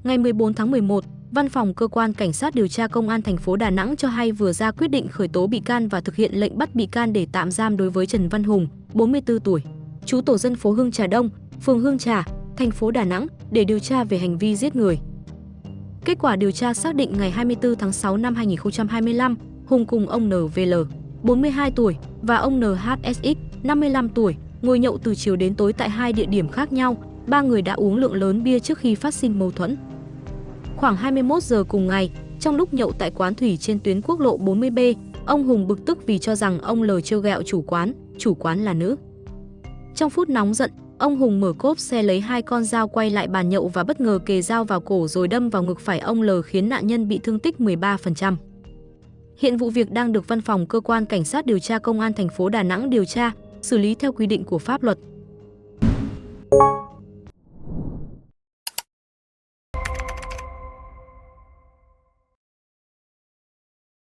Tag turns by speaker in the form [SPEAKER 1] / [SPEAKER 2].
[SPEAKER 1] Ngày 14 tháng 11, Văn phòng Cơ quan Cảnh sát điều tra Công an thành phố Đà Nẵng cho hay vừa ra quyết định khởi tố bị can và thực hiện lệnh bắt bị can để tạm giam đối với Trần Văn Hùng, 44 tuổi, trú tổ dân phố Hương Trà Đông, phường Hương Trà, thành phố Đà Nẵng để điều tra về hành vi giết người. Kết quả điều tra xác định ngày 24 tháng 6 năm 2025, Hùng cùng ông NVL, 42 tuổi và ông NHSX, 55 tuổi, ngồi nhậu từ chiều đến tối tại hai địa điểm khác nhau. Ba người đã uống lượng lớn bia trước khi phát sinh mâu thuẫn. Khoảng 21 giờ cùng ngày, trong lúc nhậu tại quán thủy trên tuyến quốc lộ 40B, ông Hùng bực tức vì cho rằng ông L trêu ghẹo chủ quán là nữ. Trong phút nóng giận, ông Hùng mở cốp xe lấy hai con dao quay lại bàn nhậu và bất ngờ kề dao vào cổ rồi đâm vào ngực phải ông L khiến nạn nhân bị thương tích 13%. Hiện vụ việc đang được Văn phòng Cơ quan Cảnh sát điều tra Công an thành phố Đà Nẵng điều tra, xử lý theo quy định của pháp luật.